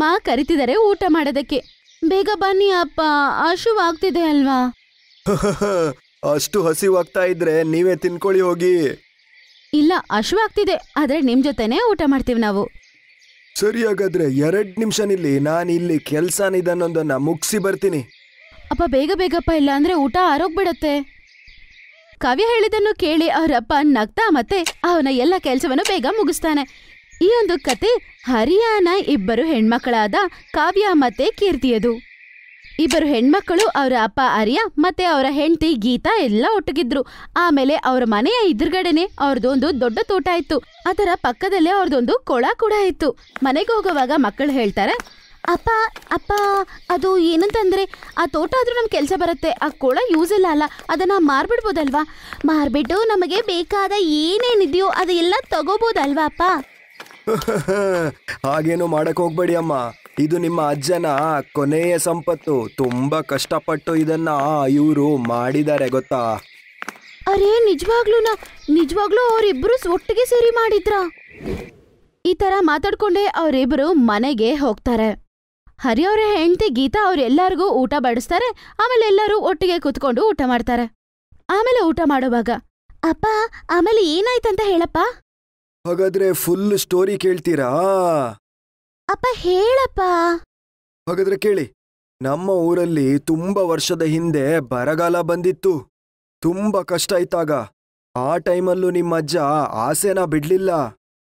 ಅಮ್ಮ ಕರಿತಿದ್ದಾರೆ ಊಟ ಮಾಡೋದಕ್ಕೆ. ಬೇಗ ಬನ್ನಿ ಅಪ್ಪ, ಹಶುವಾಗ್ತಿದೆ ಅಲ್ವಾ? ಅಷ್ಟು ಹಸಿವಾಗ್ತಾ ಇದ್ರೆ ನೀವೇ ತಿನ್ಕೊಳ್ಳಿ ಹೋಗಿ. ಇಲ್ಲ, ಹಶುವಾಗ್ತಿದೆ, ಆದ್ರೆ ನಿಮ್ ಜೊತೆನೆ ಊಟ ಮಾಡ್ತೀವಿ ನಾವು. ಸರಿ, ಹಾಗಾದ್ರೆ 2 ನಿಮಿಷ ನಿಲ್ಲಿ, ನಾನು ಇಲ್ಲಿ ಕೆಲ್ಸನಿದನ್ನೊಂದನ್ನ ಮುಗಿಸಿ ಬರ್ತೀನಿ. ಅಪ್ಪ ಬೇಗ ಬೇಗಪ್ಪ, ಇಲ್ಲ ಅಂದ್ರೆ ಊಟ ಆರೋಗ್ಬಿಡತ್ತೆ. ಕಾವ್ಯ ಹೇಳಿದನ್ನು ಕೇಳಿ ಅವರಪ್ಪ ನಗ್ತಾ ಮತ್ತೆ ಅವನ ಎಲ್ಲ ಕೆಲ್ಸವನ್ನು ಬೇಗ ಮುಗಿಸ್ತಾನೆ. ಈ ಒಂದು ಕತೆ ಹರಿಯಾನ ಇಬ್ಬರು ಹೆಣ್ಮಕ್ಕಳಾದ ಕಾವ್ಯ ಮತ್ತೆ ಕೀರ್ತಿಯದು. ಇಬ್ಬರು ಹೆಣ್ಮಕ್ಕಳು, ಅವರ ಅಪ್ಪ ಹರಿಯ ಮತ್ತೆ ಅವರ ಹೆಂಡತಿ ಗೀತಾ ಎಲ್ಲ ಒಟ್ಟಿಗಿದ್ರು. ಆಮೇಲೆ ಅವರ ಮನೆಯ ಎದುರುಗಡೆನೆ ಅವ್ರದೊಂದು ದೊಡ್ಡ ತೋಟ ಇತ್ತು. ಅದರ ಪಕ್ಕದಲ್ಲೇ ಅವ್ರದೊಂದು ಕೊಳ ಕೂಡ ಇತ್ತು. ಮನೆಗೆ ಹೋಗುವಾಗ ಮಕ್ಕಳು ಹೇಳ್ತಾರೆ, ಅಪ್ಪ ಅಪ್ಪ ಅದು ಏನಂತಂದ್ರೆ ಆ ತೋಟ ಆದ್ರೂ ನಮ್ ಕೆಲ್ಸ ಬರುತ್ತೆ, ಆ ಕೊಳ ಯೂಸ್ ಇಲ್ಲ ಅಲ್ಲ, ಅದನ್ನ ಮಾರ್ಬಿಡ್ಬೋದಲ್ವಾ? ಮಾರ್ಬಿಟ್ಟು ನಮಗೆ ಬೇಕಾದ ಏನೇನಿದೆಯೋ ಅದೆಲ್ಲ ತಗೋಬೋದಲ್ವಾ ಅಪ್ಪ? ಹಾಗೇನು ಮಾಡಕ್ ಹೋಗ್ಬೇಡಿ ಅಮ್ಮ, ಇದು ನಿಮ್ಮ ಅಜ್ಜನ ಕೊನೆಯ ಸಂಪತ್ತು. ತುಂಬಾ ಕಷ್ಟಪಟ್ಟು ಇದನ್ನ ಇವರು ಮಾಡಿದ್ದಾರೆ ಗೊತ್ತಾ? ಅರೇ ನಿಜವಾಗ್ಲೂ ಅವರಿಬ್ರು ಒಟ್ಟಿಗೆ ಸೇರಿ ಮಾಡಿದ್ರ? ಈ ತರ ಮಾತಾಡ್ಕೊಂಡೇ ಅವರಿಬ್ರು ಮನೆಗೆ ಹೋಗ್ತಾರೆ. ಹರಿಯವರ ಹೆಂಡತಿ ಗೀತಾ ಅವ್ರೆಲ್ಲರಿಗೂ ಊಟ ಬಡಿಸ್ತಾರೆ. ಆಮೇಲೆ ಎಲ್ಲರೂ ಒಟ್ಟಿಗೆ ಕುತ್ಕೊಂಡು ಊಟ ಮಾಡ್ತಾರೆ. ಆಮೇಲೆ ಊಟ ಮಾಡುವಾಗ, ಅಪ್ಪ ಆಮೇಲೆ ಏನಾಯ್ತಂತ ಹೇಳಪ್ಪ. ಹಾಗಾದ್ರೆ ಫುಲ್ ಸ್ಟೋರಿ ಕೇಳ್ತೀರಾ? ಅಪ್ಪ ಹೇಳಪ್ಪ. ಹಾಗಾದ್ರೆ ಕೇಳಿ. ನಮ್ಮ ಊರಲ್ಲಿ ತುಂಬಾ ವರ್ಷದ ಹಿಂದೆ ಬರಗಾಲ ಬಂದಿತ್ತು. ತುಂಬಾ ಕಷ್ಟ ಇದ್ದಾಗ ಆ ಟೈಮಲ್ಲೂ ನಿಮ್ಮ ಅಜ್ಜ ಆಸೆನ ಬಿಡ್ಲಿಲ್ಲ.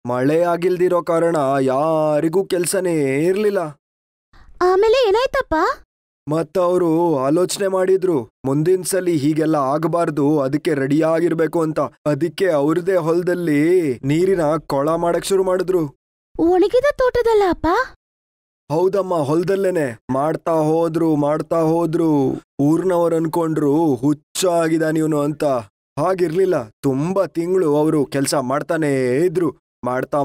ಮಳೆ ಆಗಿಲ್ದಿರೋ ಕಾರಣ ಯಾರಿಗೂ ಕೆಲ್ಸನೇ ಇರ್ಲಿಲ್ಲ. ಆಮೇಲೆ ಏನಾಯ್ತಪ್ಪ? ಮತ್ತವರು ಆಲೋಚನೆ ಮಾಡಿದ್ರು, ಮುಂದಿನ ಸಲಿ ಹೀಗೆಲ್ಲ ಆಗಬಾರ್ದು, ಅದಕ್ಕೆ ರೆಡಿಯಾಗಿರ್ಬೇಕು ಅಂತ. ಅದಕ್ಕೆ ಅವ್ರದೇ ಹೊಲದಲ್ಲಿ ನೀರಿನ ಕೊಳ ಮಾಡಕ್ ಶುರು ಮಾಡಿದ್ರು. ಒಣಗಿದ ತೋಟದಲ್ಲ ಅಪ್ಪ? ಹೌದಮ್ಮ, ಹೊಲದಲ್ಲೇನೆ ಮಾಡ್ತಾ ಹೋದ್ರು. ಊರ್ನವ್ರು ಅನ್ಕೊಂಡ್ರು ಹುಚ್ಚ ಆಗಿದಾನಿವ್ನು ಅಂತ. ಹಾಗಿರ್ಲಿಲ್ಲ, ತುಂಬಾ ತಿಂಗಳು ಅವರು ಕೆಲ್ಸ ಮಾಡ್ತಾನೇ ಇದ್ರು. ಮಾಡ್ತಾ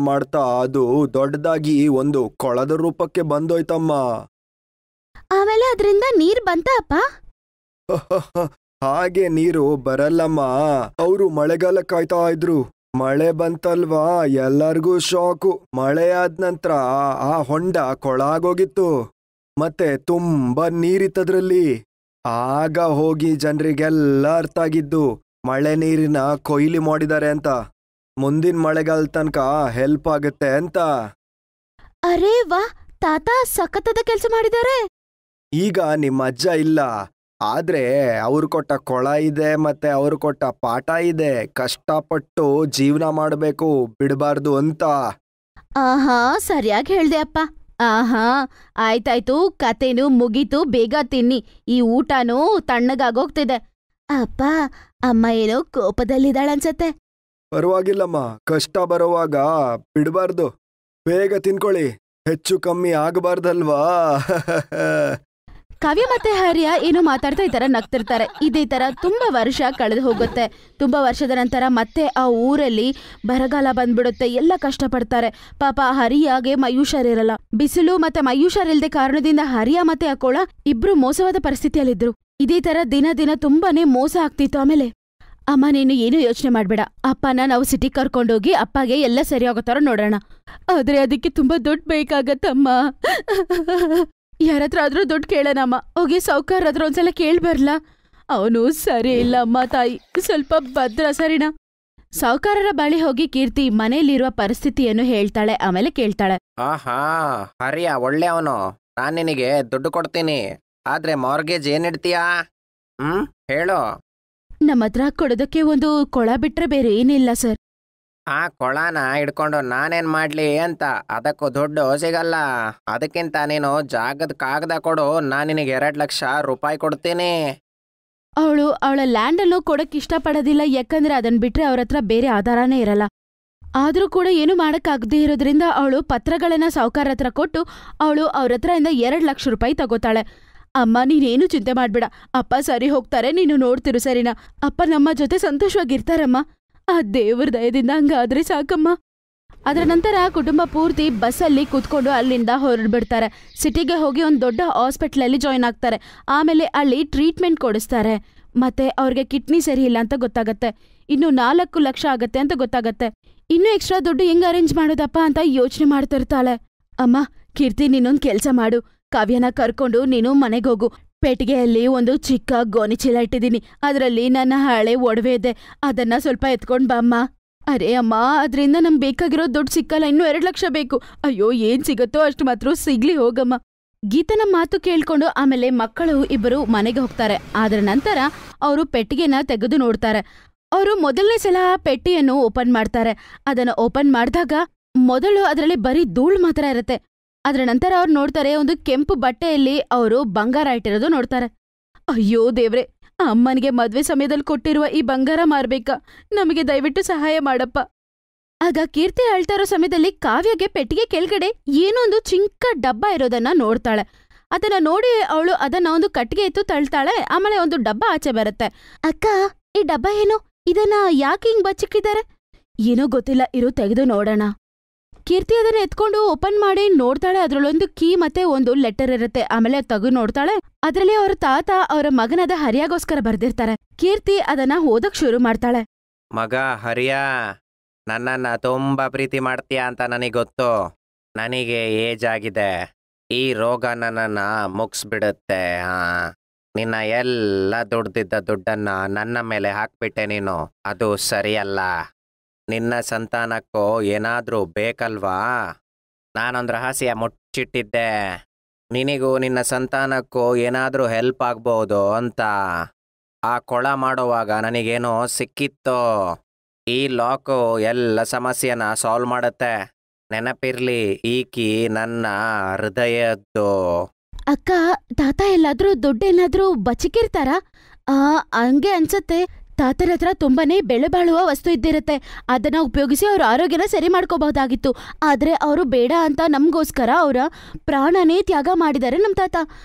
ಅದು ದೊಡ್ಡದಾಗಿ ಒಂದು ಕೊಳದ ರೂಪಕ್ಕೆ ಬಂದೋಯ್ತಮ್ಮ. ಆಮೇಲೆ ಅದರಿಂದ ನೀರ್ ಬಂತ ಅಪ್ಪ? ಹಾಗೆ ನೀರು ಬರಲ್ಲಮ್ಮ, ಅವರು ಮಳೆಗಾಲ ಕಾಯ್ತಾ ಇದ್ರು. ಮಳೆ ಬಂತಲ್ವಾ, ಎಲ್ಲರಿಗೂ ಶಾಕು. ಮಳೆ ಆದ ನಂತರ ಆ ಹೊಂಡ ಕೊಳ ಆಗೋಗಿತ್ತು. ಮತ್ತೆ ತುಂಬಾ ನೀರಿತ್ತದ್ರಲ್ಲಿ. ಆಗ ಹೋಗಿ ಜನರಿಗೆಲ್ಲ ಅರ್ಥ ಆಗಿದ್ದು, ಮಳೆ ನೀರಿನ ಕೊಯ್ಲಿ ಮಾಡಿದ್ದಾರೆ ಅಂತ. ಮುಂದಿನ ಮಳೆಗಾಲ ತನಕ ಹೆಲ್ಪ್ ಆಗುತ್ತೆ ಅಂತ. ಅರೇ ವಾ, ತಾತ ಸಖತ್ತಾದ ಕೆಲಸ ಮಾಡಿದ್ದಾರೆ. ಈಗ ನಿಮ್ಮ ಅಜ್ಜ ಇಲ್ಲ, ಆದ್ರೆ ಅವ್ರು ಕೊಟ್ಟ ಕೊಳ ಇದೆ, ಮತ್ತೆ ಅವ್ರು ಕೊಟ್ಟ ಪಾಠ ಇದೆ. ಕಷ್ಟಪಟ್ಟು ಜೀವನ ಮಾಡಬೇಕು, ಬಿಡಬಾರ್ದು ಅಂತ. ಆಹಾ, ಸರಿಯಾಗಿ ಹೇಳ್ದೆ ಅಪ್ಪ. ಆಹಾ, ಆಯ್ತಾಯ್ತು, ಕತೆನೂ ಮುಗೀತು, ಬೇಗ ತಿನ್ನಿ. ಈ ಊಟನೂ ತಣ್ಣಗಾಗೋಗ್ತಿದೆ. ಅಪ್ಪ, ಅಮ್ಮ ಏನೋ ಕೋಪದಲ್ಲಿದ್ದಾಳನ್ಸತ್ತೆ. ಪರವಾಗಿಲ್ಲಮ್ಮ, ಕಷ್ಟ ಬರುವಾಗ ಬಿಡಬಾರ್ದು. ಬೇಗ ತಿನ್ಕೊಳ್ಳಿ, ಹೆಚ್ಚು ಕಮ್ಮಿ ಆಗಬಾರ್ದಲ್ವಾ? ಕಾವ್ಯ ಮತ್ತೆ ಹರಿಯ ಏನೋ ಮಾತಾಡ್ತಾ ಇತರ ನಗ್ತಿರ್ತಾರೆ. ಇದೇ ತರ ತುಂಬಾ ವರ್ಷ ಕಳೆದು ಹೋಗುತ್ತೆ. ತುಂಬಾ ವರ್ಷದ ನಂತರ ಮತ್ತೆ ಆ ಊರಲ್ಲಿ ಬರಗಾಲ ಬಂದ್ಬಿಡುತ್ತೆ. ಎಲ್ಲ ಕಷ್ಟಪಡ್ತಾರೆ. ಪಾಪ ಹರಿಯಾಗೆ ಮೈಯುಷರಿರಲ್ಲ. ಬಿಸಿಲು ಮತ್ತೆ ಮೈಯುಷರಿಲ್ದೆ ಕಾರಣದಿಂದ ಹರಿಯ ಮತ್ತೆ ಆ ಕೋಳ ಇಬ್ರು ಮೋಸವಾದ ಪರಿಸ್ಥಿತಿಯಲ್ಲಿದ್ರು. ಇದೇ ತರ ದಿನ ತುಂಬಾನೇ ಮೋಸ ಆಗ್ತಿತ್ತು. ಆಮೇಲೆ, ಅಮ್ಮ ನೀನು ಏನು ಯೋಚನೆ ಮಾಡ್ಬೇಡ, ಅಪ್ಪನ ನಾವು ಸಿಟಿ ಕರ್ಕೊಂಡೋಗಿ ಅಪ್ಪಗೆ ಎಲ್ಲ ಸರಿ ಆಗೋ ತರ ನೋಡೋಣ. ಆದ್ರೆ ಅದಕ್ಕೆ ತುಂಬಾ ದುಡ್ಡು ಬೇಕಾಗತ್ತಮ್ಮ. ಯಾರತ್ರ ಆದ್ರೂ ದುಡ್ಡು ಕೇಳೋಣಮ್ಮ. ಹೋಗಿ ಸಾವ್ಕಾರ ಹತ್ರ ಒಂದ್ಸಲ ಕೇಳ್ಬರ್ಲಾ? ಅವನು ಸರಿ ಇಲ್ಲ ಅಮ್ಮ ತಾಯಿ, ಸ್ವಲ್ಪ ಭದ್ರ, ಸರಿನಾ? ಸಾವ್ಕಾರರ ಬಳಿ ಹೋಗಿ ಕೀರ್ತಿ ಮನೆಯಲ್ಲಿರುವ ಪರಿಸ್ಥಿತಿಯನ್ನು ಹೇಳ್ತಾಳೆ. ಆಮೇಲೆ ಕೇಳ್ತಾಳೆ, ಆಹಾ, ಹರಿಯ ಒಳ್ಳೆಯವನು, ನಾನ್ ನಿನಗೆ ದುಡ್ಡು ಕೊಡ್ತೀನಿ. ಆದ್ರೆ ಮಾರ್ಗೇಜ್ ಏನಿಡ್ತೀಯಾ? ಹೇಳು. ನಮ್ಮ ಹತ್ರ ಕೊಡೋದಕ್ಕೆ ಒಂದು ಕೊಳ ಬಿಟ್ರೆ ಬೇರೆ ಏನಿಲ್ಲ ಸರ್. ಆ ಕೊಳನ ಹಿಡ್ಕೊಂಡು ನಾನೇನ್ ಮಾಡ್ಲಿ ಅಂತ. ಅದಕ್ಕೂ ದುಡ್ಡು ಸಿಗಲ್ಲ. ಅದಕ್ಕಿಂತ ನೀನು ಜಾಗದ ಕಾಗದ ಕೊಡು, ನಾನು ನಿನಗೆ 2 ಲಕ್ಷ ರೂಪಾಯಿ ಕೊಡ್ತೀನಿ. ಅವಳ ಲ್ಯಾಂಡ್ ಅನ್ನು ಕೊಡಕ್ ಇಷ್ಟಪಡೋದಿಲ್ಲ, ಯಾಕಂದ್ರೆ ಅದನ್ ಬಿಟ್ರೆ ಅವ್ರ ಹತ್ರ ಬೇರೆ ಆಧಾರನೇ ಇರಲ್ಲ. ಆದ್ರೂ ಕೂಡ ಏನು ಮಾಡಕ್ಕಾಗದೇ ಇರೋದ್ರಿಂದ ಅವಳು ಪತ್ರಗಳನ್ನ ಸಾವ್ಕಾರ ಹತ್ರ ಕೊಟ್ಟು ಅವಳು ಅವ್ರ ಹತ್ರ ಇಂದ 2 ಲಕ್ಷ ರೂಪಾಯಿ ತಗೋತಾಳೆ. ಅಮ್ಮ ನೀನೇನು ಚಿಂತೆ ಮಾಡ್ಬೇಡ, ಅಪ್ಪ ಸರಿ ಹೋಗ್ತಾರೆ, ನೀನು ನೋಡ್ತಿರು, ಸರಿನಾ? ಅಪ್ಪ ನಮ್ಮ ಜೊತೆ ಸಂತೋಷವಾಗಿರ್ತಾರಮ್ಮ. ಆ ದೇವ್ರ ದಯದಿಂದ ಹಂಗಾದ್ರೆ ಸಾಕಮ್ಮ. ಅದರ ನಂತರ ಕುಟುಂಬ ಪೂರ್ತಿ ಬಸ್ಸಲ್ಲಿ ಕೂತ್ಕೊಂಡು ಅಲ್ಲಿಂದ ಹೊರಡ್ಬಿಡ್ತಾರೆ. ಸಿಟಿಗೆ ಹೋಗಿ ಒಂದು ದೊಡ್ಡ ಹಾಸ್ಪಿಟ್ಲಲ್ಲಿ ಜಾಯ್ನ್ ಆಗ್ತಾರೆ. ಆಮೇಲೆ ಅಲ್ಲಿ ಟ್ರೀಟ್ಮೆಂಟ್ ಕೊಡಿಸ್ತಾರೆ. ಮತ್ತೆ ಅವ್ರಿಗೆ ಕಿಡ್ನಿ ಸರಿ ಇಲ್ಲ ಅಂತ ಗೊತ್ತಾಗತ್ತೆ. ಇನ್ನು 4 ಲಕ್ಷ ಆಗತ್ತೆ ಅಂತ ಗೊತ್ತಾಗತ್ತೆ. ಇನ್ನೂ ಎಕ್ಸ್ಟ್ರಾ ದುಡ್ಡು ಹೆಂಗ್ ಅರೇಂಜ್ ಮಾಡೋದಪ್ಪ ಅಂತ ಯೋಚನೆ ಮಾಡ್ತಿರ್ತಾಳೆ. ಅಮ್ಮ ಕೀರ್ತಿ ನೀನೊಂದ್ ಕೆಲ್ಸ ಮಾಡು, ಕಾವ್ಯನ ಕರ್ಕೊಂಡು ನೀನು ಮನೆಗೋಗು. ಪೆಟ್ಟಿಗೆಯಲ್ಲಿ ಒಂದು ಚಿಕ್ಕ ಗೋಣಿ ಚೀಲ ಇಟ್ಟಿದ್ದೀನಿ, ಅದರಲ್ಲಿ ನನ್ನ ಹಳೆ ಒಡವೆ ಇದೆ, ಅದನ್ನ ಸ್ವಲ್ಪ ಎತ್ಕೊಂಡ್ ಬಾಮ್ಮ. ಅರೇ ಅಮ್ಮ, ಅದ್ರಿಂದ ನಮ್ಗೆ ಬೇಕಾಗಿರೋ ದುಡ್ಡು ಸಿಕ್ಕಲ್ಲ, ಇನ್ನೂ 2 ಲಕ್ಷ ಬೇಕು. ಅಯ್ಯೋ, ಏನ್ ಸಿಗತ್ತೋ ಅಷ್ಟು ಮಾತ್ರ ಸಿಗ್ಲಿ ಹೋಗಮ್ಮ. ಗೀತನ ಮಾತು ಕೇಳ್ಕೊಂಡು ಆಮೇಲೆ ಮಕ್ಕಳು ಇಬ್ಬರು ಮನೆಗೆ ಹೋಗ್ತಾರೆ. ಆದ್ರ ನಂತರ ಅವರು ಪೆಟ್ಟಿಗೆನ ತೆಗೆದು ನೋಡ್ತಾರೆ. ಅವರು ಮೊದಲನೇ ಸಲ ಪೆಟ್ಟಿಯನ್ನು ಓಪನ್ ಮಾಡ್ತಾರೆ. ಅದನ್ನ ಓಪನ್ ಮಾಡಿದಾಗ ಮೊದಲು ಅದರಲ್ಲಿ ಬರೀ ಧೂಳು ಮಾತ್ರ ಇರುತ್ತೆ. ಅದ್ರ ನಂತರ ಅವ್ರು ನೋಡ್ತಾರೆ, ಒಂದು ಕೆಂಪು ಬಟ್ಟೆಯಲ್ಲಿ ಅವರು ಬಂಗಾರ ಇಟ್ಟಿರೋದು ನೋಡ್ತಾರೆ. ಅಯ್ಯೋ ದೇವ್ರೆ, ಅಮ್ಮನಿಗೆ ಮದ್ವೆ ಸಮಯದಲ್ಲಿ ಕೊಟ್ಟಿರುವ ಈ ಬಂಗಾರ ಮಾರ್ಬೇಕಾ? ನಮಗೆ ದಯವಿಟ್ಟು ಸಹಾಯ ಮಾಡಪ್ಪ. ಆಗ ಕೀರ್ತಿ ಅಳ್ತಾ ಇರೋ ಸಮಯದಲ್ಲಿ ಕಾವ್ಯಗೆ ಪೆಟ್ಟಿಗೆ ಕೆಳಗಡೆ ಏನೋ ಒಂದು ಚಿಕ್ಕ ಡಬ್ಬ ಇರೋದನ್ನ ನೋಡ್ತಾಳೆ. ಅದನ್ನ ನೋಡಿ ಅವಳು ಅದನ್ನ ಒಂದು ಕಟ್ಟಿಗೆ ಎತ್ತು ತಳ್ತಾಳೆ. ಆಮೇಲೆ ಒಂದು ಡಬ್ಬ ಆಚೆ ಬರುತ್ತೆ. ಅಕ್ಕ, ಈ ಡಬ್ಬ ಏನು? ಇದನ್ನ ಯಾಕೆ ಹಿಂಗ್ ಬಚ್ಚಿಟ್ಟಿದ್ದಾರೆ? ಏನೋ ಗೊತ್ತಿಲ್ಲ, ಇರು ತೆಗೆದು ನೋಡೋಣ. ಕೀರ್ತಿ ಅದನ್ನ ಎತ್ಕೊಂಡು ಓಪನ್ ಮಾಡಿ ನೋಡ್ತಾಳೆ. ಅದ್ರಲ್ಲೊಂದು ಕೀ ಮತ್ತೆ ಒಂದು ಲೆಟರ್ ಇರುತ್ತೆ. ಆಮೇಲೆ ತೆಗೆದು ನೋಡ್ತಾಳೆ, ಅದ್ರಲ್ಲಿ ಅವ್ರ ತಾತ ಅವರ ಮಗನಾದ ಹರಿಯಾಗೋಸ್ಕರ ಬರ್ದಿರ್ತಾರೆ. ಕೀರ್ತಿ ಅದನ್ನ ಓದಕ್ ಶುರು ಮಾಡ್ತಾಳೆ. ಮಗ ಹರಿಯ, ನನ್ನನ್ನ ತುಂಬಾ ಪ್ರೀತಿ ಮಾಡ್ತೀಯ ಅಂತ ನನಗೆ ಗೊತ್ತು. ನನಗೆ ಏಜ್ ಆಗಿದೆ. ಈ ರೋಗ ನನ್ನನ್ನ ಮುಗಿಸ್ಬಿಡುತ್ತೆ. ನಿನ್ನ ಎಲ್ಲ ದುಡ್ದಿದ್ದ ದುಡ್ಡನ್ನ ನನ್ನ ಮೇಲೆ ಹಾಕ್ಬಿಟ್ಟೆ ನೀನು. ಅದು ಸರಿಯಲ್ಲ. ನಿನ್ನ ಸಂತಾನಕ್ಕೂ ಏನಾದ್ರೂ ಬೇಕಲ್ವಾ? ನಾನೊಂದು ರಹಸ್ಯ ಮುಚ್ಚಿಟ್ಟಿದ್ದೆ. ನಿನಗೂ ನಿನ್ನ ಸಂತಾನಕ್ಕೂ ಏನಾದ್ರೂ ಹೆಲ್ಪ್ ಆಗ್ಬೋದು ಅಂತ. ಆ ಕೊಳ ಮಾಡುವಾಗ ನನಗೇನೋ ಸಿಕ್ಕಿತ್ತು. ಈ ಲಾಕು ಎಲ್ಲ ಸಮಸ್ಯೆನ ಸಾಲ್ವ್ ಮಾಡುತ್ತೆ. ನೆನಪಿರ್ಲಿ, ಈ ಕೀ ನನ್ನ ಹೃದಯದ್ದು. ಅಕ್ಕ, ತಾತ ಎಲ್ಲಾದ್ರೂ ದುಡ್ಡೇನಾದ್ರೂ ಬಚ್ಚಿಕಿರ್ತಾರ? ಹಂಗೆ ಅನ್ಸತ್ತೆ. ತಾತನ ಹತ್ರ ತುಂಬಾನೇ ಬೆಲೆ ಬಾಳುವ ವಸ್ತು ಇದ್ದಿರತ್ತೆ. ಅದನ್ನ ಉಪಯೋಗಿಸಿ ಅವ್ರ ಆರೋಗ್ಯನ ಸರಿ ಮಾಡ್ಕೋಬಹುದಾಗಿತ್ತು. ಆದ್ರೆ ಅವರು ಬೇಡ ಅಂತ ನಮ್ಗೋಸ್ಕರ ಅವರ ಪ್ರಾಣನೇ ತ್ಯಾಗ ಮಾಡಿದ್ದಾರೆ ನಮ್ ತಾತ.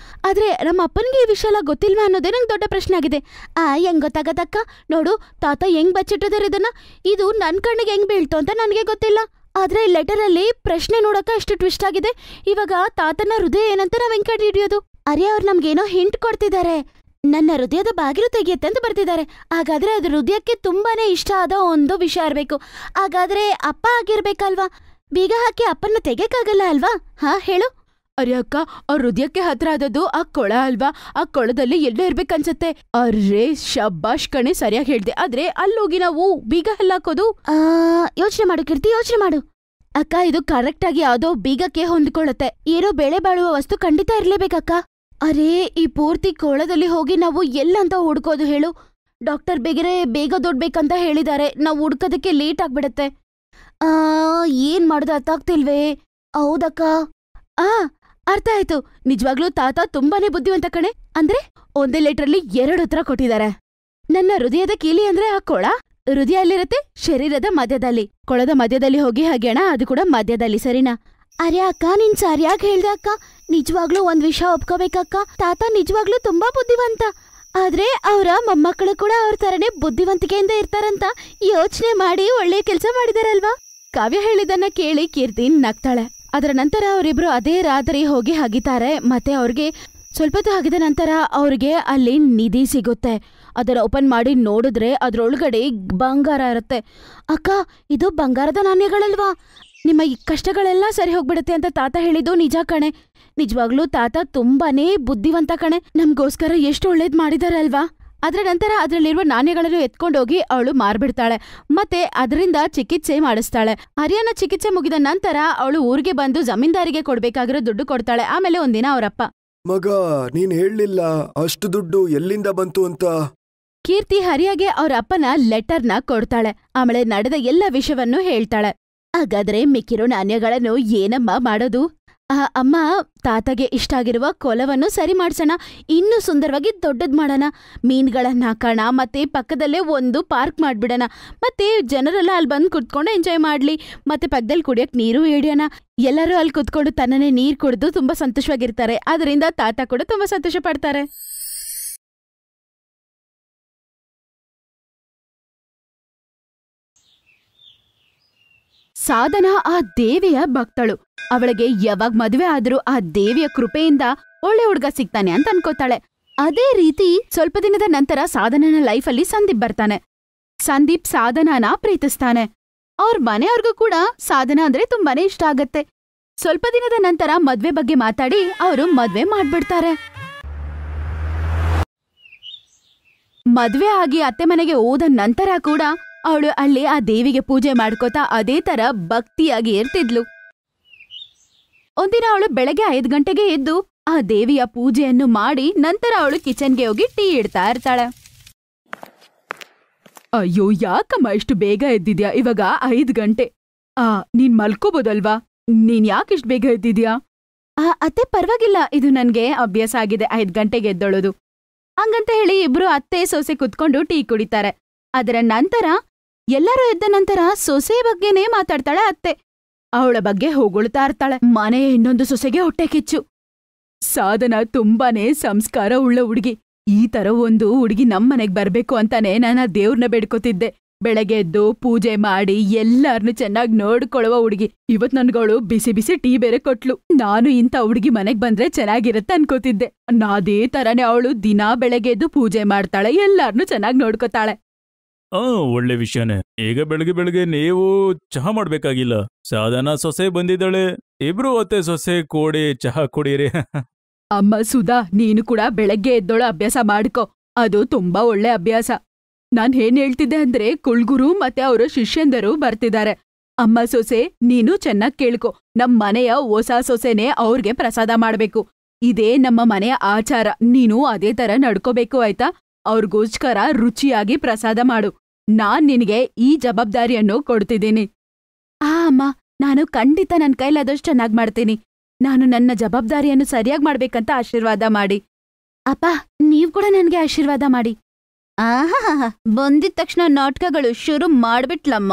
ಆದ್ರೆ ನಮ್ಮ ಅಪ್ಪನಿಗೆ ಈ ವಿಷಯ ಎಲ್ಲ ಗೊತ್ತಿಲ್ವಾ ಅನ್ನೋದೇ ನಂಗೆ ದೊಡ್ಡ ಪ್ರಶ್ನೆ ಆಗಿದೆ. ಹೆಂಗ್ ಗೊತ್ತಾಗತ್ತಕ್ಕ? ನೋಡು, ತಾತ ಹೆಂಗ್ ಬಚ್ಚಿಟ್ಟಿದಾರೆ ಇದನ್ನ. ಇದು ನನ್ ಕಣ್ಣಿಗೆ ಹೆಂಗ್ ಬೀಳ್ತು ಅಂತ ನನಗೆ ಗೊತ್ತಿಲ್ಲ. ಆದ್ರೆ ಲೆಟರ್ ಅಲ್ಲಿ ಪ್ರಶ್ನೆ ನೋಡಕ್ಕ ಎಷ್ಟು ಟ್ವಿಸ್ಟ್ ಆಗಿದೆ. ಇವಾಗ ತಾತನ ಹೃದಯ ಏನಂತ ನಾವ್ ಹೆಂಗ್ ಕಂಡು ಹಿಡಿಯೋದು? ಅರೆ, ಅವ್ರು ನಮ್ಗೇನೋ ಹಿಂಟ್ ಕೊಡ್ತಿದ್ದಾರೆ. ನನ್ನ ಹೃದಯದ ಬಾಗಿಲು ತೆಗೆಯುತ್ತೆ ಅಂತ ಬರ್ತಿದ್ದಾರೆ. ಹಾಗಾದ್ರೆ ಅದು ಹೃದಯಕ್ಕೆ ತುಂಬಾನೇ ಇಷ್ಟ ಆದ ಒಂದು ವಿಷಯ ಇರ್ಬೇಕು. ಹಾಗಾದ್ರೆ ಅಪ್ಪ ಆಗಿರ್ಬೇಕಲ್ವಾ? ಬೀಗ ಹಾಕಿ ಅಪ್ಪನ್ನ ತೆಗೆಯಕ್ಕಾಗಲ್ಲ ಅಲ್ವಾ? ಹೇಳು. ಅರೆ ಅಕ್ಕ, ಅವ್ರ ಹೃದಯಕ್ಕೆ ಹತ್ರ ಆದದ್ದು ಆ ಕೊಳ ಅಲ್ವಾ? ಆ ಕೊಳದಲ್ಲಿ ಎಲ್ಲೋ ಇರ್ಬೇಕನ್ಸತ್ತೆ. ಅರ್ರೇ, ಶಬ್ಬಾಷ್ ಕಣೆ, ಸರಿಯಾಗಿ ಹೇಳ್ದೆ. ಆದ್ರೆ ಅಲ್ಲೋಗಿ ನಾವು ಬೀಗ ಹಾಕೋದು? ಯೋಚನೆ ಮಾಡು ಕೀರ್ತಿ, ಯೋಚನೆ ಮಾಡು. ಅಕ್ಕ, ಇದು ಕರೆಕ್ಟ್ ಆಗಿ ಯಾವ್ದೋ ಬೀಗಕ್ಕೆ ಹೊಂದ್ಕೊಳ್ಳುತ್ತೆ. ಏನೋ ಬೆಳೆ ಬಾಳುವ ವಸ್ತು ಖಂಡಿತ ಇರ್ಲೇಬೇಕಕ್ಕ. ಅರೇ, ಈ ಪೂರ್ತಿ ಕೊಳದಲ್ಲಿ ಹೋಗಿ ನಾವು ಎಲ್ಲಂತ ಹುಡ್ಕೋದು ಹೇಳು? ಡಾಕ್ಟರ್ ಬೇಗ ದೊಡ್ಬೇಕಂತ ಹೇಳಿದ್ದಾರೆ. ನಾವು ಹುಡ್ಕೋದಕ್ಕೆ ಲೇಟ್ ಆಗ್ಬಿಡತ್ತೆ. ಏನ್ ಮಾಡೋದು ಅರ್ಥ ಆಗ್ತಿಲ್ವೇ? ಹೌದಕ್ಕ. ಅರ್ಥ ಆಯ್ತು. ನಿಜವಾಗ್ಲೂ ತಾತ ತುಂಬಾನೇ ಬುದ್ಧಿವಂತ ಕಣೆ. ಅಂದ್ರೆ ಒಂದೇ ಲೆಟ್ರಲ್ಲಿ 2 ಉತ್ತರ ಕೊಟ್ಟಿದ್ದಾರೆ. ನನ್ನ ಹೃದಯದ ಕೀಲಿ ಅಂದ್ರೆ ಆ ಕೊಳ. ಹೃದಯ ಅಲ್ಲಿರತ್ತೆ, ಶರೀರದ ಮಧ್ಯದಲ್ಲಿ. ಕೊಳದ ಮಧ್ಯದಲ್ಲಿ ಹೋಗಿ ಹಾಗ್ಯಾಣ, ಅದು ಕೂಡ ಮಧ್ಯದಲ್ಲಿ, ಸರಿನಾ? ಅರೆ ಅಕ್ಕ, ನೀನ್ ಸರಿಯಾಗಿ ಹೇಳ್ದೆ ಅಕ್ಕ. ನಿಜವಾಗ್ಲೂ ಒಂದ್ ವಿಷಯ ಒಪ್ಕೋಬೇಕಕ್ಕ, ತಾತ ನಿಜವಾಗ್ಲೂ ತುಂಬಾ ಬುದ್ಧಿವಂತ. ಆದ್ರೆ ಅವರ ಮೊಮ್ಮಕ್ಕಳು ಕೂಡ ಅವ್ರ ತರನೇ ಬುದ್ಧಿವಂತಿಕೆಯಿಂದ ಇರ್ತಾರಂತ ಯೋಚನೆ ಮಾಡಿ ಒಳ್ಳೆ ಕೆಲಸ ಮಾಡಿದಾರಲ್ವಾ? ಕಾವ್ಯ ಹೇಳಿದನ್ನ ಕೇಳಿ ಕೀರ್ತಿ ನಗ್ತಾಳೆ. ಅದರ ನಂತರ ಅವರಿಬ್ರು ಅದೇ ರಾತ್ರಿ ಹೋಗಿ ಹಗಿತಾರೆ. ಮತ್ತೆ ಅವ್ರಿಗೆ ಸ್ವಲ್ಪ ಹೊತ್ತು ಹಗಿದ ನಂತರ ಅವ್ರಿಗೆ ಅಲ್ಲಿ ನಿಧಿ ಸಿಗುತ್ತೆ. ಅದನ್ನ ಓಪನ್ ಮಾಡಿ ನೋಡಿದ್ರೆ ಅದ್ರೊಳಗಡೆ ಬಂಗಾರ ಇರುತ್ತೆ. ಅಕ್ಕ, ಇದು ಬಂಗಾರದ ನಾಣ್ಯಗಳಲ್ವಾ? ನಿಮ್ಮ ಈ ಕಷ್ಟಗಳೆಲ್ಲ ಸರಿ ಹೋಗ್ಬಿಡುತ್ತೆ ಅಂತ ತಾತ ಹೇಳಿದ್ದು ನಿಜ ಕಣೆ. ನಿಜವಾಗ್ಲೂ ತಾತ ತುಂಬಾನೇ ಬುದ್ಧಿವಂತ ಕಣೆ. ನಮ್ಗೋಸ್ಕರ ಎಷ್ಟು ಒಳ್ಳೇದ್ ಮಾಡಿದಾರಲ್ವಾ? ಅದ್ರ ನಂತರ ಅದ್ರಲ್ಲಿರುವ ನಾಣ್ಯಗಳನ್ನು ಎತ್ಕೊಂಡೋಗಿ ಅವಳು ಮಾರ್ಬಿಡ್ತಾಳೆ. ಮತ್ತೆ ಅದರಿಂದ ಚಿಕಿತ್ಸೆ ಮಾಡಿಸ್ತಾಳೆ. ಹರಿಯಾನ ಚಿಕಿತ್ಸೆ ಮುಗಿದ ನಂತರ ಅವಳು ಊರಿಗೆ ಬಂದು ಜಮೀನ್ದಾರಿಗೆ ಕೊಡ್ಬೇಕಾಗಿರೋ ದುಡ್ಡು ಕೊಡ್ತಾಳೆ. ಆಮೇಲೆ ಒಂದಿನ ಅವರಪ್ಪ, ಮಗ, ನೀನ್ ಹೇಳಲಿಲ್ಲ ಅಷ್ಟು ದುಡ್ಡು ಎಲ್ಲಿಂದ ಬಂತು ಅಂತ? ಕೀರ್ತಿ ಹರಿಯಾಗೆ ಅವ್ರ ಅಪ್ಪನ ಲೆಟರ್ನ ಕೊಡ್ತಾಳೆ. ಆಮೇಲೆ ನಡೆದ ಎಲ್ಲ ವಿಷಯವನ್ನು ಹೇಳ್ತಾಳೆ. ಹಾಗಾದ್ರೆ ಮಿಕ್ಕಿರೋ ನಾಣ್ಯಗಳನ್ನು ಏನಮ್ಮ ಮಾಡೋದು? ಅಮ್ಮ, ತಾತಗೆ ಇಷ್ಟ ಆಗಿರುವ ಕೊಲವನ್ನು ಸರಿ ಮಾಡ್ಸೋಣ, ಇನ್ನೂ ಸುಂದರವಾಗಿ ದೊಡ್ಡದ್ ಮಾಡೋಣ, ಮೀನ್ಗಳನ್ನ ಹಾಕೋಣ, ಮತ್ತೆ ಪಕ್ಕದಲ್ಲೇ ಒಂದು ಪಾರ್ಕ್ ಮಾಡ್ಬಿಡೋಣ, ಮತ್ತೆ ಜನರೆಲ್ಲ ಅಲ್ಲಿ ಬಂದು ಕುತ್ಕೊಂಡು ಎಂಜಾಯ್ ಮಾಡ್ಲಿ, ಮತ್ತೆ ಪಕ್ಕದಲ್ಲಿ ಕುಡಿಯಕ್ ನೀರು ಹಿಡಿಯೋಣ. ಎಲ್ಲರೂ ಅಲ್ಲಿ ಕುತ್ಕೊಂಡು ತನ್ನನ್ನೇ ನೀರ್ ಕುಡಿದು ತುಂಬಾ ಸಂತೋಷವಾಗಿರ್ತಾರೆ. ಅದರಿಂದ ತಾತ ಕೂಡ ತುಂಬಾ ಸಂತೋಷ ಪಡ್ತಾರೆ. ಸಾಧನಾ ಆ ದೇವಿಯ ಭಕ್ತಳು. ಅವಳಿಗೆ ಯಾವಾಗ ಮದುವೆ ಆದ್ರೂ ಆ ದೇವಿಯ ಕೃಪೆಯಿಂದ ಒಳ್ಳೆ ಹುಡುಗ ಸಿಗ್ತಾನೆ ಅಂತ ಅನ್ಕೋತಾಳೆ. ಅದೇ ರೀತಿ ಸ್ವಲ್ಪ ದಿನದ ನಂತರ ಸಾಧನನ ಲೈಫಲ್ಲಿ ಸಂದೀಪ್ ಬರ್ತಾನೆ. ಸಂದೀಪ್ ಸಾಧನಾನ ಪ್ರೀತಿಸ್ತಾನೆ. ಅವ್ರ ಮನೆಯವ್ರಿಗೂ ಕೂಡ ಸಾಧನ ಅಂದ್ರೆ ತುಂಬಾನೇ ಇಷ್ಟ ಆಗತ್ತೆ. ಸ್ವಲ್ಪ ದಿನದ ನಂತರ ಮದ್ವೆ ಬಗ್ಗೆ ಮಾತಾಡಿ ಅವರು ಮದ್ವೆ ಮಾಡ್ಬಿಡ್ತಾರೆ. ಮದ್ವೆ ಆಗಿ ಅತ್ತೆ ಮನೆಗೆ ಹೋದ ನಂತರ ಕೂಡ ಅವಳು ಅಲ್ಲಿ ಆ ದೇವಿಗೆ ಪೂಜೆ ಮಾಡ್ಕೋತಾ ಅದೇ ತರ ಭಕ್ತಿಯಾಗಿ ಇರ್ತಿದ್ಲು. ಒಂದಿನ ಅವಳು ಬೆಳಗ್ಗೆ 5 ಗಂಟೆಗೆ ಎದ್ದು ಆ ದೇವಿಯ ಪೂಜೆಯನ್ನು ಮಾಡಿ ನಂತರ ಅವಳು ಕಿಚನ್ಗೆ ಹೋಗಿ ಟೀ ಇಡ್ತಾ ಇರ್ತಾಳೆ. ಅಯ್ಯೋ, ಯಾಕಮ್ಮ ಇಷ್ಟು ಬೇಗ ಎದ್ದಿದ್ಯಾ? ಇವಾಗ 5 ಗಂಟೆ. ನೀನ್ ಮಲ್ಕೋಬೋದಲ್ವಾ? ನೀನ್ ಯಾಕಿಷ್ಟು ಬೇಗ ಎದ್ದಿದ್ಯಾ? ಅತ್ತೆ ಪರವಾಗಿಲ್ಲ, ಇದು ನನ್ಗೆ ಅಭ್ಯಾಸ ಆಗಿದೆ 5 ಗಂಟೆಗೆ ಎದ್ದೊಳೋದು. ಹಂಗಂತ ಹೇಳಿ ಇಬ್ರು ಅತ್ತೆ ಸೊಸೆ ಕುತ್ಕೊಂಡು ಟೀ ಕುಡಿತಾರೆ. ಅದರ ನಂತರ ಎಲ್ಲರೂ ಎದ್ದ ನಂತರ ಸೊಸೆ ಬಗ್ಗೆನೇ ಮಾತಾಡ್ತಾಳೆ ಅತ್ತೆ. ಅವಳ ಬಗ್ಗೆ ಹೊಗಳ್ತಾ ಇರ್ತಾಳೆ. ಮನೆಯ ಇನ್ನೊಂದು ಸೊಸೆಗೆ ಹೊಟ್ಟೆ ಕಿಚ್ಚು. ಸಾಧನ ತುಂಬಾನೇ ಸಂಸ್ಕಾರ ಉಳ್ಳ ಹುಡುಗಿ. ಈ ತರ ಒಂದು ಹುಡುಗಿ ನಮ್ಮನೆಗ್ ಬರ್ಬೇಕು ಅಂತಾನೆ ನಾನು ದೇವ್ರನ್ನ ಬೇಡ್ಕೋತಿದ್ದೆ. ಬೆಳಗ್ಗೆ ಎದ್ದು ಪೂಜೆ ಮಾಡಿ ಎಲ್ಲಾರ್ನು ಚೆನ್ನಾಗಿ ನೋಡ್ಕೊಳ್ಳುವ ಹುಡುಗಿ. ಇವತ್ ನನ್ಗಳು ಬಿಸಿ ಬಿಸಿ ಟೀ ಬೇರೆ ಕೊಟ್ಲು. ನಾನು ಇಂಥ ಹುಡುಗಿ ಮನೆಗ್ ಬಂದ್ರೆ ಚೆನ್ನಾಗಿರತ್ತೆ ಅನ್ಕೋತಿದ್ದೆ. ಅದೇ ತರನೇ ಅವಳು ದಿನಾ ಬೆಳಗ್ಗೆ ಎದ್ದು ಪೂಜೆ ಮಾಡ್ತಾಳೆ, ಎಲ್ಲಾರ್ನು ಚೆನ್ನಾಗಿ ನೋಡ್ಕೋತಾಳೆ. ಒಳ್ಳೆ ವಿಷಯನೇ. ಈಗ ಬೆಳಗ್ಗೆ ಬೆಳಗ್ಗೆ ನೀವು ಚಹಾ ಮಾಡ್ಬೇಕಾಗಿಲ್ಲ. ಸಾಧನ ಸೊಸೆ ಬಂದಿದ್ದಾಳೆ, ಇಬ್ರು ಅತ್ತೆ ಸೊಸೆ ಕೂಡಿ ಚಹಾ ಕುಡೀರಿ. ಅಮ್ಮ ಸುಧಾ, ನೀನು ಕೂಡ ಬೆಳಗ್ಗೆ ಎದ್ದೋಳ ಅಭ್ಯಾಸ ಮಾಡ್ಕೊ. ಅದು ತುಂಬಾ ಒಳ್ಳೆ ಅಭ್ಯಾಸ. ನಾನ್ ಏನ್ ಹೇಳ್ತಿದ್ದೆ ಅಂದ್ರೆ, ಕುಳ್ಗುರು ಮತ್ತೆ ಅವರ ಶಿಷ್ಯಂದರು ಬರ್ತಿದ್ದಾರೆ. ಅಮ್ಮ ಸೊಸೆ, ನೀನು ಚೆನ್ನಾಗ್ ಕೇಳ್ಕೊ. ನಮ್ ಮನೆಯ ಹೊಸ ಸೊಸೆನೆ ಅವ್ರಿಗೆ ಪ್ರಸಾದ ಮಾಡ್ಬೇಕು. ಇದೇ ನಮ್ಮ ಮನೆಯ ಆಚಾರ. ನೀನು ಅದೇ ತರ ನಡ್ಕೋಬೇಕು, ಆಯ್ತಾ? ಅವ್ರಿಗೋಸ್ಕರ ರುಚಿಯಾಗಿ ಪ್ರಸಾದ ಮಾಡು. ನಾನ್ ನಿನಗೆ ಈ ಜವಾಬ್ದಾರಿಯನ್ನು ಕೊಡ್ತಿದ್ದೀನಿ. ಅಮ್ಮ, ನಾನು ಖಂಡಿತ ನನ್ ಕೈಲಾದಷ್ಟು ಚೆನ್ನಾಗ್ ಮಾಡ್ತೀನಿ. ನಾನು ನನ್ನ ಜವಾಬ್ದಾರಿಯನ್ನು ಸರಿಯಾಗಿ ಮಾಡ್ಬೇಕಂತ ಆಶೀರ್ವಾದ ಮಾಡಿ. ಅಪ್ಪ, ನೀವ್ ಕೂಡ ನನ್ಗೆ ಆಶೀರ್ವಾದ ಮಾಡಿ. ಬಂದಿದ ತಕ್ಷಣ ನಾಟಕಗಳು ಶುರು ಮಾಡ್ಬಿಟ್ಲಮ್ಮ.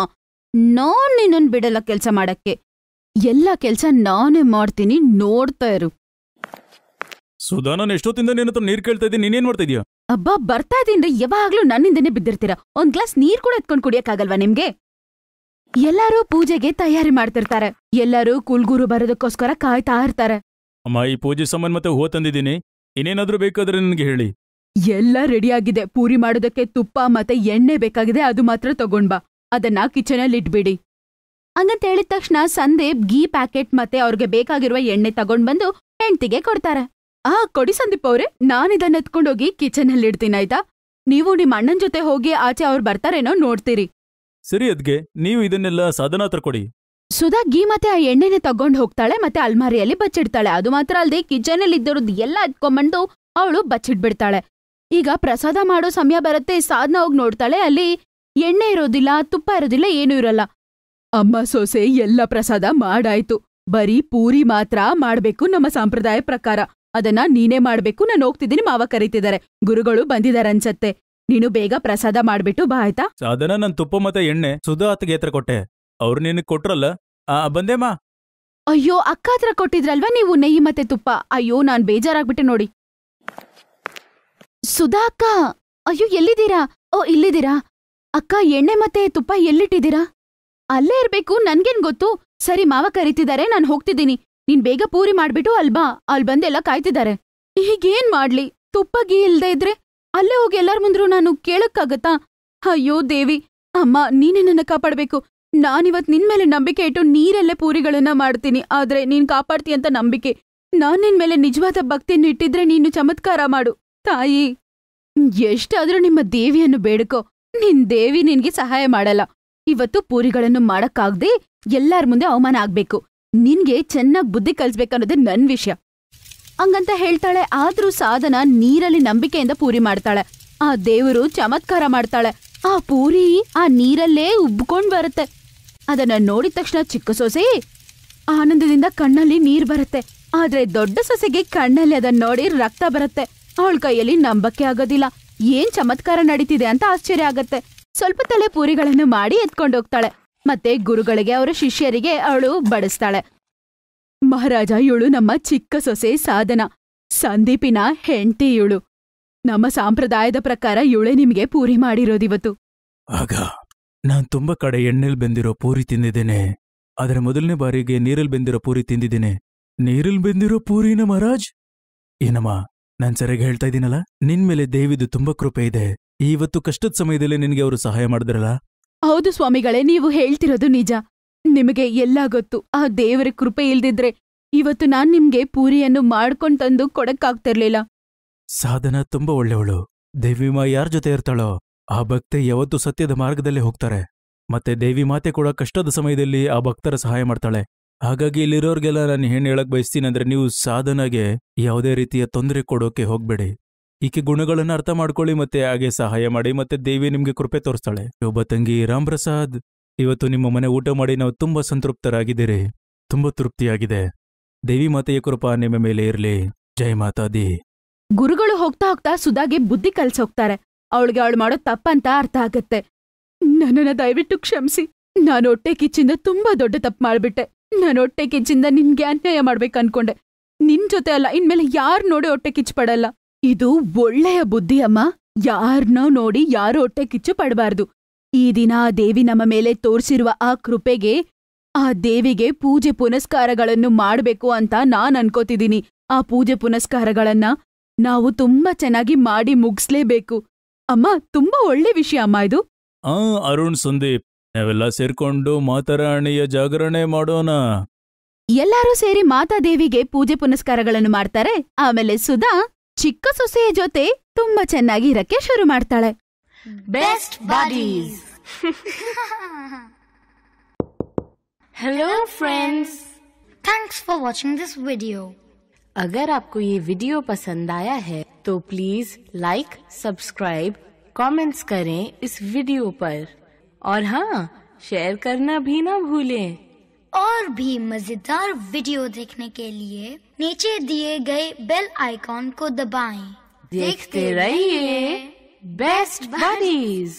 ನಾನ್ ನಿನ್ನನ್ ಬಿಡಲ್ಲ ಕೆಲ್ಸ ಮಾಡಕ್ಕೆ. ಎಲ್ಲ ಕೆಲ್ಸ ನಾನೇ ಮಾಡ್ತೀನಿ, ನೋಡ್ತಾ ಇರು. ಸುಧಾ, ನಾನು ಎಷ್ಟೊತ್ತಿಂದ ನಿನ್ನ ಹತ್ರ ನೀರ್ ಕೇಳ್ತಾ ಇದ್ದೀನಿ, ನೀನೇನ್ ಮಾಡ್ತಾ ಇದೀಯ? ಅಬ್ಬಾ, ಬರ್ತಾ ಇದೀನ್ರಿ. ಯಾವಾಗ್ಲೂ ನನ್ನಿಂದನೇ ಬಿದ್ದಿರ್ತೀರ. ಒಂದ್ ಗ್ಲಾಸ್ ನೀರ್ ಕೂಡ ಎತ್ಕೊಂಡ್ ಕುಡಿಯಕ್ಕಾಗಲ್ವಾ ನಿಮ್ಗೆ? ಎಲ್ಲರೂ ಪೂಜೆಗೆ ತಯಾರಿ ಮಾಡ್ತಿರ್ತಾರೆ. ಎಲ್ಲರೂ ಕುಲ್ಗುರು ಬರೋದಕ್ಕೋಸ್ಕರ ಕಾಯ್ತಾ ಇರ್ತಾರೆ. ಅಮ್ಮ, ಈ ಪೂಜೆ ಸಾಮಾನ್ ಮತ್ತೆ ಹೂ ತಂದಿದ್ದೀನಿ. ಇನ್ನೇನಾದ್ರೂ ಬೇಕಾದ್ರೆ ನನ್ಗೆ ಹೇಳಿ. ಎಲ್ಲ ರೆಡಿಯಾಗಿದೆ. ಪೂರಿ ಮಾಡೋದಕ್ಕೆ ತುಪ್ಪ ಮತ್ತೆ ಎಣ್ಣೆ ಬೇಕಾಗಿದೆ, ಅದು ಮಾತ್ರ ತಗೊಂಡ್ ಬಾ. ಅದನ್ನ ಕಿಚನಲ್ಲಿ ಇಟ್ಬಿಡಿ. ಹಂಗಂತ ಹೇಳಿದ ತಕ್ಷಣ ಸಂದೀಪ್ ಗೀ ಪ್ಯಾಕೆಟ್ ಮತ್ತೆ ಅವ್ರಿಗೆ ಬೇಕಾಗಿರುವ ಎಣ್ಣೆ ತಗೊಂಡ್ ಬಂದು ಹೆಂಡ್ತಿಗೆ ಕೊಡ್ತಾರೆ. ಕೊಡಿ ಸಂದೀಪ್ ಅವ್ರೆ, ನಾನಿದನ್ನ ಎತ್ಕೊಂಡೋಗಿ ಕಿಚನಲ್ಲಿ ಇಡ್ತೀನಿ, ಆಯ್ತಾ? ನೀವು ನಿಮ್ ಅಣ್ಣನ್ ಜೊತೆ ಹೋಗಿ ಆಚೆ ಅವ್ರು ಬರ್ತಾರೇನೋ ನೋಡ್ತೀರಿ. ಸರಿ ಅದ್ಗೆ, ನೀವು ಇದನ್ನೆಲ್ಲ ಸಾಧನ ಹತ್ರ ಕೊಡಿ. ಸುಧಾ ಗೀ ಮತ್ತೆ ಆ ಎಣ್ಣೆನೆ ತಗೊಂಡ್ ಹೋಗ್ತಾಳೆ ಮತ್ತೆ ಅಲ್ಮಾರಿಯಲ್ಲಿ ಬಚ್ಚಿಡ್ತಾಳೆ. ಅದು ಮಾತ್ರ ಅಲ್ದೆ ಕಿಚನಲ್ಲಿ ಇದ್ದೋರದ್ದು ಎಲ್ಲ ಎತ್ಕೊಂಡ್ಬಂದು ಅವಳು ಬಚ್ಚಿಡ್ಬಿಡ್ತಾಳೆ. ಈಗ ಪ್ರಸಾದ ಮಾಡೋ ಸಮಯ ಬರುತ್ತೆ. ಸಾಧನ ಹೋಗಿ ನೋಡ್ತಾಳೆ, ಅಲ್ಲಿ ಎಣ್ಣೆ ಇರೋದಿಲ್ಲ, ತುಪ್ಪ ಇರೋದಿಲ್ಲ, ಏನೂ ಇರಲ್ಲ. ಅಮ್ಮ ಸೊಸೆ, ಎಲ್ಲ ಪ್ರಸಾದ ಮಾಡಾಯ್ತು. ಬರೀ ಪೂರಿ ಮಾತ್ರ ಮಾಡ್ಬೇಕು ನಮ್ಮ ಸಂಪ್ರದಾಯ ಪ್ರಕಾರ. ಅದನ್ನ ನೀನೇ ಮಾಡ್ಬೇಕು. ನಾನು ಹೋಗ್ತಿದ್ದೀನಿ, ಮಾವ ಕರೀತಿದ್ದಾರೆ, ಗುರುಗಳು ಬಂದಿದಾರನ್ಸತ್ತೆ. ನೀನು ಬೇಗ ಪ್ರಸಾದ ಮಾಡ್ಬಿಟ್ಟು ಬಾ, ಆಯ್ತಾ? ಸಾಧನ, ನನ್ ತುಪ್ಪ ಮತ್ತೆ ಎಣ್ಣೆ ಸುಧಾ ಅತ್ತಿಗೆ ಹತ್ರ ಕೊಟ್ಟೆ. ಅವ್ರು ನಿನಗ್ ಕೊಟ್ರಲ್ಲ, ಬಂದೇಮಾ. ಅಯ್ಯೋ, ಅಕ್ಕ ಹತ್ರ ಕೊಟ್ಟಿದ್ರಲ್ವಾ ನೀವು ನೆಯ್ಯಿ ಮತ್ತೆ ತುಪ್ಪ. ಅಯ್ಯೋ, ನಾನ್ ಬೇಜಾರಾಗ್ಬಿಟ್ಟೆ ನೋಡಿ. ಸುಧಾ ಅಕ್ಕ, ಅಯ್ಯೋ ಎಲ್ಲಿದ್ದೀರಾ? ಇಲ್ಲಿದ್ದೀರಾ ಅಕ್ಕ? ಎಣ್ಣೆ ಮತ್ತೆ ತುಪ್ಪ ಎಲ್ಲಿಟ್ಟಿದ್ದೀರಾ? ಅಲ್ಲೇ ಇರ್ಬೇಕು, ನನ್ಗೇನ್ ಗೊತ್ತು. ಸರಿ, ಮಾವ ಕರೀತಿದ್ದಾರೆ, ನಾನ್ ಹೋಗ್ತಿದ್ದೀನಿ. ನೀನ್ ಬೇಗ ಪೂರಿ ಮಾಡ್ಬಿಟ್ಟು ಅಲ್ಬಾ, ಅಲ್ ಬಂದೆಲ್ಲ ಕಾಯ್ತಿದ್ದಾರೆ. ಈಗೇನ್ ಮಾಡ್ಲಿ? ತುಪ್ಪ ಗೀ ಇಲ್ದೇ ಇದ್ರೆ ಅಲ್ಲೇ ಹೋಗಿ ಎಲ್ಲಾರ್ ಮುಂದ್ರು ನಾನು ಕೇಳಕ್ಕಾಗತ್ತಾ? ಅಯ್ಯೋ ದೇವಿ, ಅಮ್ಮ ನೀನೇ ನನ್ನ ಕಾಪಾಡ್ಬೇಕು. ನಾನಿವತ್ ನಿನ್ ಮೇಲೆ ನಂಬಿಕೆ ಇಟ್ಟು ನೀರಲ್ಲೇ ಪೂರಿಗಳನ್ನ ಮಾಡ್ತೀನಿ. ಆದ್ರೆ ನೀನ್ ಕಾಪಾಡ್ತೀಯಂತ ನಂಬಿಕೆ. ನಾನ್ ನಿನ್ ಮೇಲೆ ನಿಜವಾದ ಭಕ್ತಿಯನ್ನು ಇಟ್ಟಿದ್ರೆ ನೀನು ಚಮತ್ಕಾರ ಮಾಡು ತಾಯಿ. ಎಷ್ಟಾದ್ರೂ ನಿಮ್ಮ ದೇವಿಯನ್ನು ಬೇಡ್ಕೋ, ನಿನ್ ದೇವಿ ನಿನ್ಗೆ ಸಹಾಯ ಮಾಡಲ್ಲ. ಇವತ್ತು ಪೂರಿಗಳನ್ನು ಮಾಡಕ್ಕಾಗ್ದೆ ಎಲ್ಲಾರ್ ಮುಂದೆ ಅವಮಾನ ಆಗ್ಬೇಕು. ನಿನ್ಗೆ ಚೆನ್ನಾಗ್ ಬುದ್ಧಿ ಕಲ್ಸ್ಬೇಕನ್ನೋದೇ ನನ್ ವಿಷಯ. ಹಂಗಂತ ಹೇಳ್ತಾಳೆ. ಆದ್ರೂ ಸಾಧನ ನೀರಲ್ಲಿ ನಂಬಿಕೆಯಿಂದ ಪೂರಿ ಮಾಡ್ತಾಳೆ. ಆ ದೇವರು ಚಮತ್ಕಾರ ಮಾಡ್ತಾಳೆ. ಆ ಪೂರಿ ಆ ನೀರಲ್ಲೇ ಉಬ್ಕೊಂಡ್ ಬರುತ್ತೆ. ಅದನ್ನ ನೋಡಿದ ತಕ್ಷಣ ಚಿಕ್ಕ ಸೊಸೆ ಆನಂದದಿಂದ ಕಣ್ಣಲ್ಲಿ ನೀರ್ ಬರುತ್ತೆ. ಆದ್ರೆ ದೊಡ್ಡ ಸೊಸೆಗೆ ಕಣ್ಣಲ್ಲಿ ಅದನ್ನ ನೋಡಿ ರಕ್ತ ಬರುತ್ತೆ. ಅವಳ ಕೈಯಲ್ಲಿ ನಂಬಕ್ಕೆ ಆಗೋದಿಲ್ಲ. ಏನ್ ಚಮತ್ಕಾರ ನಡೀತಿದೆ ಅಂತ ಆಶ್ಚರ್ಯ ಆಗತ್ತೆ. ಸ್ವಲ್ಪ ತಲೆ ಪೂರಿಗಳನ್ನು ಮಾಡಿ ಎತ್ಕೊಂಡೋಗ್ತಾಳೆ. ಮತ್ತೆ ಗುರುಗಳಿಗೆ ಅವರ ಶಿಷ್ಯರಿಗೆ ಅವಳು ಬಡಿಸ್ತಾಳೆ. ಮಹಾರಾಜ, ಇವಳು ನಮ್ಮ ಚಿಕ್ಕ ಸೊಸೆ ಸಾಧನ, ಸಂದೀಪಿನ ಹೆಂಡತಿ ಇವಳು. ನಮ್ಮ ಸಂಪ್ರದಾಯದ ಪ್ರಕಾರ ಇವಳೆ ನಿಮ್ಗೆ ಪೂರಿ ಮಾಡಿರೋದಿವತ್ತು. ಆಗ ನಾನ್ ತುಂಬಾ ಕಡೆ ಎಣ್ಣೆಲ್ ಬೆಂದಿರೋ ಪೂರಿ ತಿಂದಿದ್ದೇನೆ. ಆದ್ರೆ ಮೊದಲನೇ ಬಾರಿಗೆ ನೀರಲ್ ಬೆಂದಿರೋ ಪೂರಿ ತಿಂದಿದ್ದೇನೆ. ನೀರಲ್ ಬೆಂದಿರೋ ಪೂರಿನ ಮಹಾರಾಜ್? ಏನಮ್ಮ, ನಾನ್ ಸರಿಯಾಗಿ ಹೇಳ್ತಾ ಇದ್ದೀನಲ್ಲ? ನಿನ್ ಮೇಲೆ ದೇವಿದು ತುಂಬಾ ಕೃಪೆ ಇದೆ. ಇವತ್ತು ಕಷ್ಟದ ಸಮಯದಲ್ಲಿ ನಿನ್ಗೆ ಅವರು ಸಹಾಯ ಮಾಡಿದ್ರಲ್ಲ? ಹೌದು ಸ್ವಾಮಿಗಳೇ, ನೀವು ಹೇಳ್ತಿರೋದು ನಿಜ. ನಿಮಗೆ ಎಲ್ಲ ಗೊತ್ತು, ಆ ದೇವರ ಕೃಪೆ ಇಲ್ದಿದ್ರೆ ಇವತ್ತು ನಾನ್ ನಿಮ್ಗೆ ಪೂರಿಯನ್ನು ಮಾಡ್ಕೊಂಡ್ ತಂದು ಕೊಡಕ್ಕಾಗ್ತಿರ್ಲಿಲ್ಲ. ಸಾಧನ ತುಂಬಾ ಒಳ್ಳೆಯವಳು. ದೇವಿ ಮಾ ಯಾರ ಜೊತೆ ಇರ್ತಾಳೋ ಆ ಭಕ್ತೆ ಯಾವತ್ತೂ ಸತ್ಯದ ಮಾರ್ಗದಲ್ಲೇ ಹೋಗ್ತಾರೆ. ಮತ್ತೆ ದೇವಿ ಮಾತೆ ಕೂಡ ಕಷ್ಟದ ಸಮಯದಲ್ಲಿ ಆ ಭಕ್ತರ ಸಹಾಯ ಮಾಡ್ತಾಳೆ. ಹಾಗಾಗಿ ಇಲ್ಲಿರೋರ್ಗೆಲ್ಲ ನಾನು ಏನ್ ಹೇಳಕ್ ಬಯಸ್ತೀನಿ ಅಂದ್ರೆ, ನೀವು ಸಾಧನಗೆ ಯಾವುದೇ ರೀತಿಯ ತೊಂದರೆ ಕೊಡೋಕೆ ಹೋಗ್ಬೇಡಿ. ಈಕೆ ಗುಣಗಳನ್ನ ಅರ್ಥ ಮಾಡ್ಕೊಳ್ಳಿ ಮತ್ತೆ ಹಾಗೆ ಸಹಾಯ ಮಾಡಿ. ಮತ್ತೆ ದೇವಿ ನಿಮ್ಗೆ ಕೃಪೆ ತೋರಿಸ್ತಾಳೆ. ಒಬ್ಬ ತಂಗಿ ರಾಮ್ ಪ್ರಸಾದ್, ಇವತ್ತು ನಿಮ್ಮ ಮನೆ ಊಟ ಮಾಡಿ ನಾವು ತುಂಬಾ ಸಂತೃಪ್ತರಾಗಿದ್ದೀರಿ. ತುಂಬಾ ತೃಪ್ತಿಯಾಗಿದೆ. ದೇವಿ ಮಾತೆಯ ಕೃಪಾ ನಿಮ್ಮ ಮೇಲೆ ಇರ್ಲಿ. ಜೈ ಮಾತಾ ದಿ. ಗುರುಗಳು ಹೋಗ್ತಾ ಹೋಗ್ತಾ ಸುಧಾಗೆ ಬುದ್ಧಿ ಕಲ್ಸೋಗ್ತಾರೆ. ಅವಳಿಗೆ ಅವಳು ಮಾಡೋ ತಪ್ಪಂತ ಅರ್ಥ ಆಗತ್ತೆ. ನನ್ನನ್ನ ದಯವಿಟ್ಟು ಕ್ಷಮಿಸಿ. ನಾನು ಹೊಟ್ಟೆ ಕಿಚ್ಚಿಂದ ತುಂಬಾ ದೊಡ್ಡ ತಪ್ಪು ಮಾಡ್ಬಿಟ್ಟೆ. ನಾನು ಹೊಟ್ಟೆ ಕಿಚ್ಚಿಂದ ನಿನ್ಗೆ ಅನ್ಯಾಯ ಮಾಡ್ಬೇಕನ್ಕೊಂಡೆ. ನಿನ್ ಜೊತೆ ಅಲ್ಲ, ಇನ್ಮೇಲೆ ಯಾರ್ ನೋಡಿ ಹೊಟ್ಟೆ ಕಿಚ್ಚು ಪಡಲ್ಲ. ಇದು ಒಳ್ಳೆಯ ಬುದ್ಧಿ ಅಮ್ಮ. ಯಾರ್ನೋ ನೋಡಿ ಯಾರು ಹೊಟ್ಟೆ ಕಿಚ್ಚು ಪಡಬಾರ್ದು. ಈ ದಿನ ಆ ದೇವಿ ನಮ್ಮ ಮೇಲೆ ತೋರ್ಸಿರುವ ಆ ಕೃಪೆಗೆ, ಆ ದೇವಿಗೆ ಪೂಜೆ ಪುನಸ್ಕಾರಗಳನ್ನು ಮಾಡ್ಬೇಕು ಅಂತ ನಾನ್ ಅನ್ಕೋತಿದೀನಿ. ಆ ಪೂಜೆ ಪುನಸ್ಕಾರಗಳನ್ನ ನಾವು ತುಂಬಾ ಚೆನ್ನಾಗಿ ಮಾಡಿ ಮುಗಿಸ್ಲೇಬೇಕು. ಅಮ್ಮ, ತುಂಬಾ ಒಳ್ಳೆ ವಿಷಯ ಅಮ್ಮ ಇದು. ಅರುಣ್, ಸಂದೀಪ್, ನಾವೆಲ್ಲ ಸೇರ್ಕೊಂಡು ಮಾತಾರಾಣಿಯ ಜಾಗರಣೆ ಮಾಡೋಣ. ಎಲ್ಲರೂ ಸೇರಿ ಮಾತಾದೇವಿಗೆ ಪೂಜೆ ಪುನಸ್ಕಾರಗಳನ್ನು ಮಾಡ್ತಾರೆ. ಆಮೇಲೆ ಸುಧಾ ಚಿಕ್ಕ ಸೊಸೆಯ ಜೊತೆ ತುಂಬಾ ಚೆನ್ನಾಗಿ ಇರಕ್ಕೆ ಶುರು ಮಾಡ್ತಾಳೆ. Best buddies. Hello friends. Thanks for watching this video. अगर आपको ये वीडियो पसंद आया है तो प्लीज लाइक, सब्सक्राइब, कमेंट्स करें इस वीडियो पर और हाँ, शेयर करना भी ना भूलें। और भी मजेदार वीडियो देखने के लिए नीचे दिए गए बेल आइकॉन को दबाएं। देखते रहिए बेस्ट बडीज।